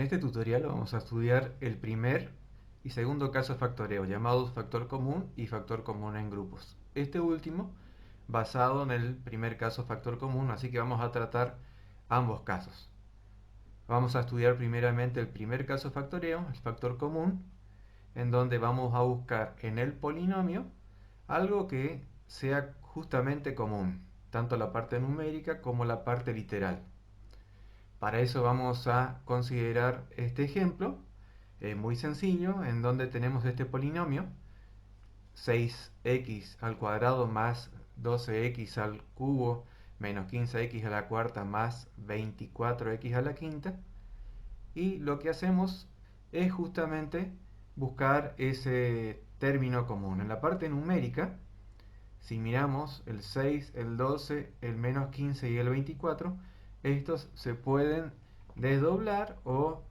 este tutorial vamos a estudiar el primer y segundo caso de factoreo, llamados factor común y factor común en grupos. Este último basado en el primer caso factor común, así que vamos a tratar ambos casos. Vamos a estudiar primeramente el primer caso de factoreo, el factor común, en donde vamos a buscar en el polinomio algo que sea justamente común, tanto la parte numérica como la parte literal. Para eso vamos a considerar este ejemplo, muy sencillo, en donde tenemos este polinomio, 6x al cuadrado más 12x al cubo menos 15x a la cuarta más 24x a la quinta. Y lo que hacemos es justamente buscar ese término común. En la parte numérica, si miramos el 6, el 12, el menos 15 y el 24, estos se pueden desdoblar o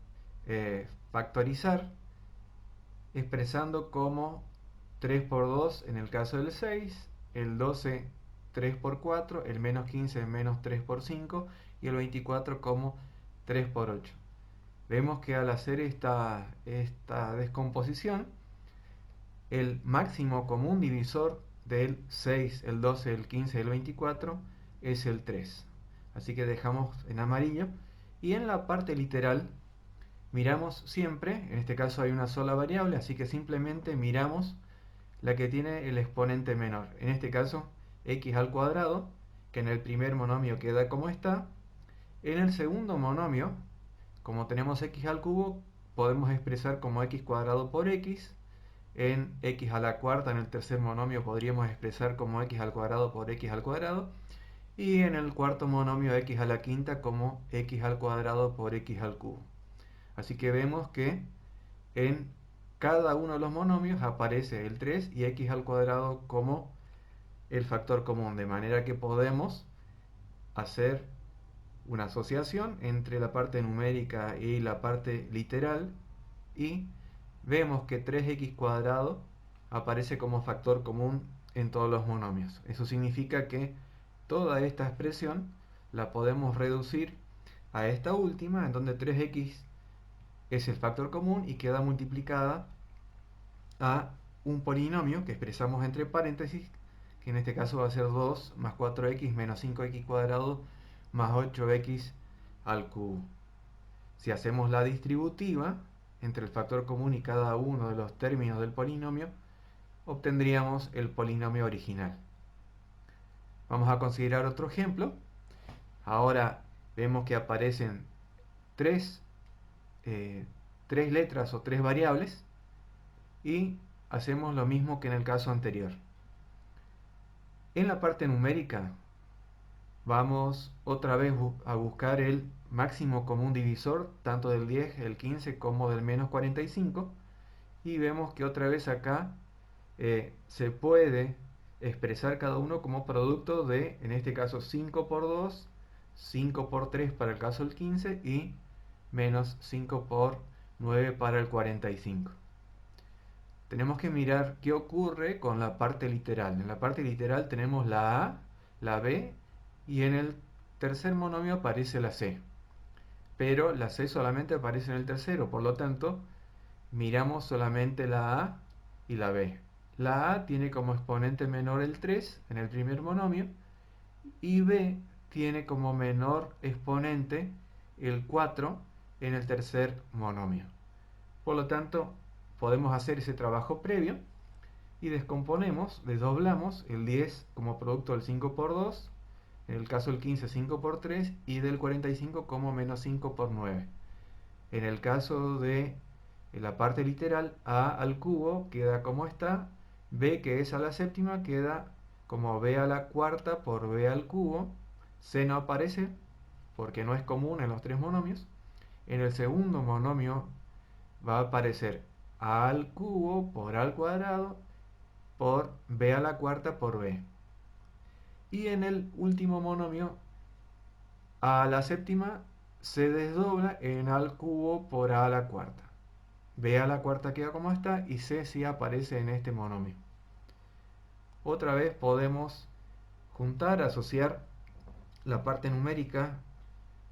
factorizar expresando como 3 por 2 en el caso del 6, el 12 3 por 4, el menos 15 menos 3 por 5 y el 24 como 3 por 8. Vemos que al hacer esta descomposición, el máximo común divisor del 6, el 12, el 15 y el 24 es el 3. Así que dejamos en amarillo. Y en la parte literal miramos siempre, en este caso hay una sola variable, así que simplemente miramos la que tiene el exponente menor. En este caso, x al cuadrado, que en el primer monomio queda como está. En el segundo monomio, como tenemos x al cubo, podemos expresar como x cuadrado por x. En x a la cuarta, en el tercer monomio, podríamos expresar como x al cuadrado por x al cuadrado. Y en el cuarto monomio, x a la quinta, como x al cuadrado por x al cubo. Así que vemos que en cada uno de los monomios aparece el 3 y x al cuadrado como el factor común, de manera que podemos hacer una asociación entre la parte numérica y la parte literal y vemos que 3x cuadrado aparece como factor común en todos los monomios. Eso significa que toda esta expresión la podemos reducir a esta última, en donde 3x es el factor común y queda multiplicada a un polinomio que expresamos entre paréntesis, que en este caso va a ser 2 más 4x menos 5x cuadrado más 8x al cubo. Si hacemos la distributiva entre el factor común y cada uno de los términos del polinomio, obtendríamos el polinomio original. Vamos a considerar otro ejemplo. Ahora vemos que aparecen tres, tres letras o tres variables y hacemos lo mismo que en el caso anterior. En la parte numérica vamos otra vez a buscar el máximo común divisor tanto del 10, el 15 como del menos 45 y vemos que otra vez acá se puede expresar cada uno como producto de, en este caso, 5 por 2, 5 por 3 para el caso del 15 y menos 5 por 9 para el 45. Tenemos que mirar qué ocurre con la parte literal. En la parte literal tenemos la A, la B y en el tercer monomio aparece la C. Pero la C solamente aparece en el tercero, por lo tanto, miramos solamente la A y la B. La A tiene como exponente menor el 3 en el primer monomio y B tiene como menor exponente el 4 en el tercer monomio. Por lo tanto, podemos hacer ese trabajo previo y descomponemos, desdoblamos el 10 como producto del 5 por 2, en el caso del 15 5 por 3 y del 45 como menos 5 por 9. En el caso de la parte literal, a al cubo queda como está, b que es a la séptima queda como b a la cuarta por b al cubo, c no aparece porque no es común en los tres monomios. En el segundo monomio va a aparecer a al cubo por a al cuadrado por b a la cuarta por b. Y en el último monomio, a la séptima se desdobla en a al cubo por a la cuarta. B a la cuarta queda como está y C sí aparece en este monomio. Otra vez podemos juntar, asociar la parte numérica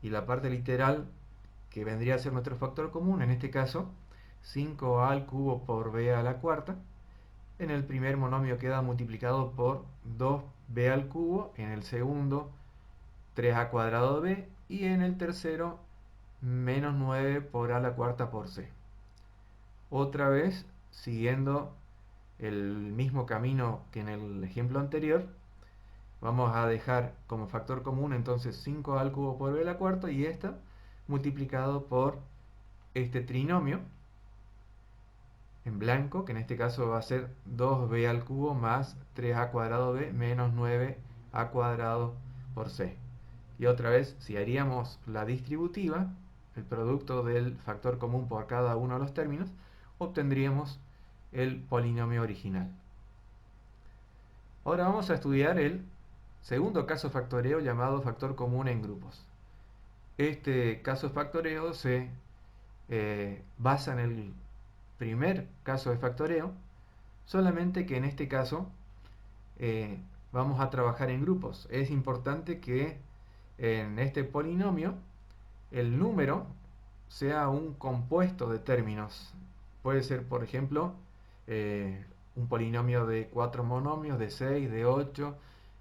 y la parte literal que vendría a ser nuestro factor común, en este caso 5a al cubo por b a la cuarta. En el primer monomio queda multiplicado por 2b al cubo, en el segundo 3a cuadrado de b y en el tercero menos 9 por a la cuarta por c. Otra vez, siguiendo el mismo camino que en el ejemplo anterior, vamos a dejar como factor común entonces 5 al cubo por b a la cuarta y esta multiplicado por este trinomio en blanco, que en este caso va a ser 2b al cubo más 3a cuadrado b menos 9a cuadrado por c. Y otra vez, si haríamos la distributiva, el producto del factor común por cada uno de los términos, obtendríamos el polinomio original. Ahora vamos a estudiar el segundo caso factoreo llamado factor común en grupos. Este caso factoreo se basa en el primer caso de factoreo, solamente que en este caso vamos a trabajar en grupos. Es importante que en este polinomio el número sea un compuesto de términos. Puede ser, por ejemplo, un polinomio de 4 monomios, de 6, de 8,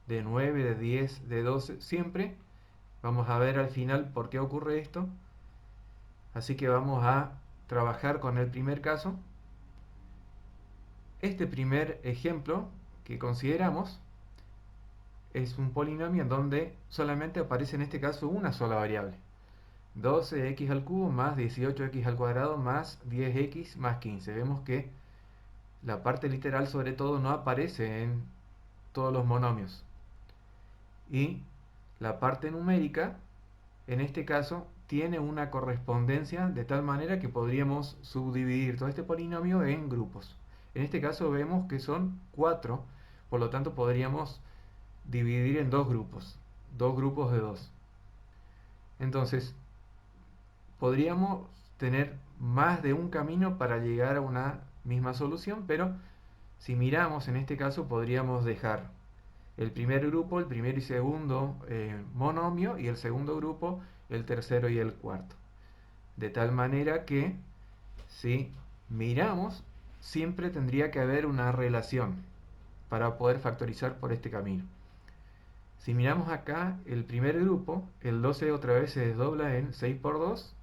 de 9, de 10, de 12. Siempre vamos a ver al final por qué ocurre esto. Así que vamos a trabajar con el primer caso. Este primer ejemplo que consideramos es un polinomio en donde solamente aparece en este caso una sola variable. 12x al cubo más 18x al cuadrado más 10x más 15. Vemos que la parte literal sobre todo no aparece en todos los monomios. Y la parte numérica, en este caso, tiene una correspondencia de tal manera que podríamos subdividir todo este polinomio en grupos. En este caso vemos que son 4, por lo tanto podríamos dividir en dos grupos de 2. Entonces, podríamos tener más de un camino para llegar a una misma solución, pero si miramos en este caso podríamos dejar el primer grupo, el primero y segundo monomio, y el segundo grupo, el tercero y el cuarto. De tal manera que si miramos, siempre tendría que haber una relación para poder factorizar por este camino. Si miramos acá el primer grupo, el 12 otra vez se desdobla en 6 por 2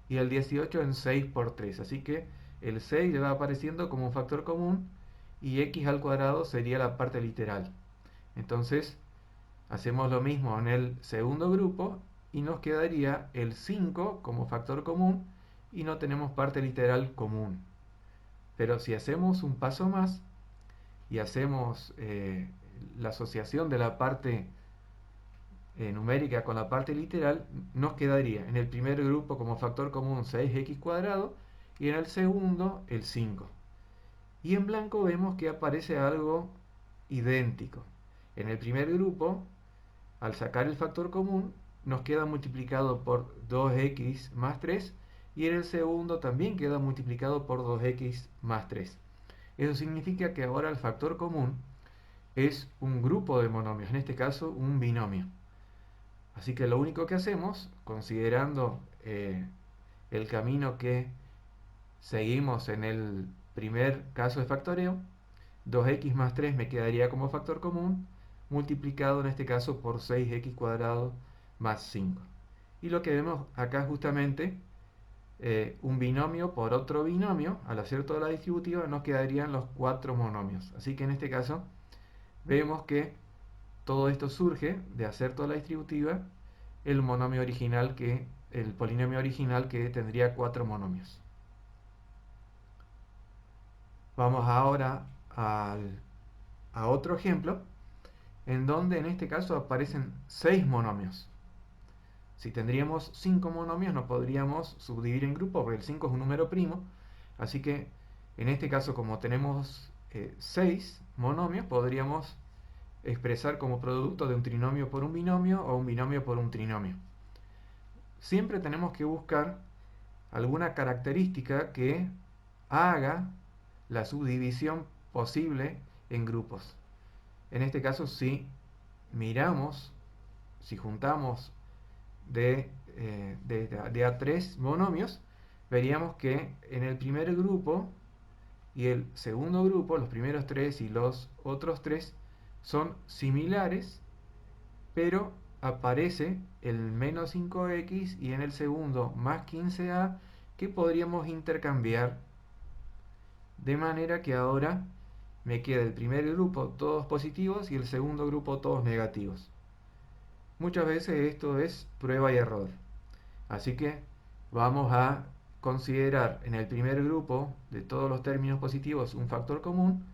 y el 18 en 6 por 3. Así que el 6 le va apareciendo como un factor común y x al cuadrado sería la parte literal. Entonces hacemos lo mismo en el segundo grupo y nos quedaría el 5 como factor común y no tenemos parte literal común. Pero si hacemos un paso más y hacemos la asociación de la parte numérica con la parte literal, nos quedaría en el primer grupo como factor común 6x cuadrado y en el segundo el 5. Y en blanco vemos que aparece algo idéntico. En el primer grupo, al sacar el factor común, nos queda multiplicado por 2x más 3 y en el segundo también queda multiplicado por 2x más 3. Eso significa que ahora el factor común es un grupo de monomios, en este caso un binomio. Así que lo único que hacemos, considerando el camino que seguimos en el primer caso de factoreo, 2x más 3 me quedaría como factor común, multiplicado en este caso por 6x cuadrado más 5. Y lo que vemos acá justamente, un binomio por otro binomio, al hacer toda la distributiva nos quedarían los 4 monomios. Así que en este caso vemos que todo esto surge de hacer toda la distributiva, el polinomio original que tendría 4 monomios. Vamos ahora a otro ejemplo, en donde en este caso aparecen 6 monomios. Si tendríamos 5 monomios, no podríamos subdividir en grupos, porque el 5 es un número primo. Así que en este caso, como tenemos 6 monomios, podríamos expresar como producto de un trinomio por un binomio o un binomio por un trinomio. Siempre tenemos que buscar alguna característica que haga la subdivisión posible en grupos. En este caso, si miramos, si juntamos de de a 3 monomios, veríamos que en el primer grupo y el segundo grupo, los primeros 3 y los otros 3, son similares, pero aparece el menos 5x y en el segundo más 15a que podríamos intercambiar, de manera que ahora me queda el primer grupo todos positivos y el segundo grupo todos negativos. Muchas veces esto es prueba y error. Así que vamos a considerar en el primer grupo de todos los términos positivos un factor común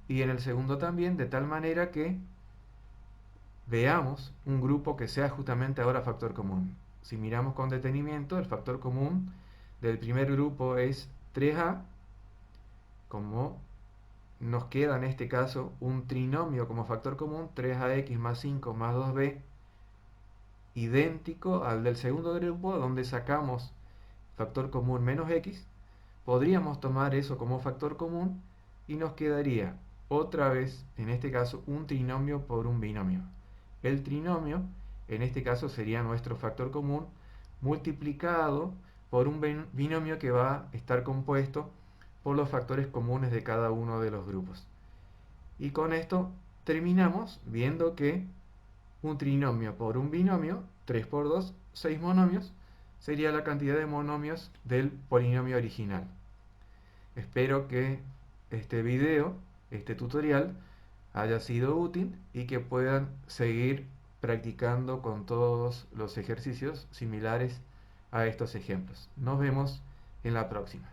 y en el segundo también, de tal manera que veamos un grupo que sea justamente ahora factor común. Si miramos con detenimiento, el factor común del primer grupo es 3a, como nos queda en este caso un trinomio como factor común, 3ax más 5 más 2b, idéntico al del segundo grupo, donde sacamos factor común menos x. Podríamos tomar eso como factor común y nos quedaría otra vez, en este caso, un trinomio por un binomio. El trinomio, en este caso, sería nuestro factor común multiplicado por un binomio que va a estar compuesto por los factores comunes de cada uno de los grupos. Y con esto terminamos viendo que un trinomio por un binomio, 3 por 2, 6 monomios, sería la cantidad de monomios del polinomio original. Espero que este video, este tutorial, haya sido útil y que puedan seguir practicando con todos los ejercicios similares a estos ejemplos. Nos vemos en la próxima.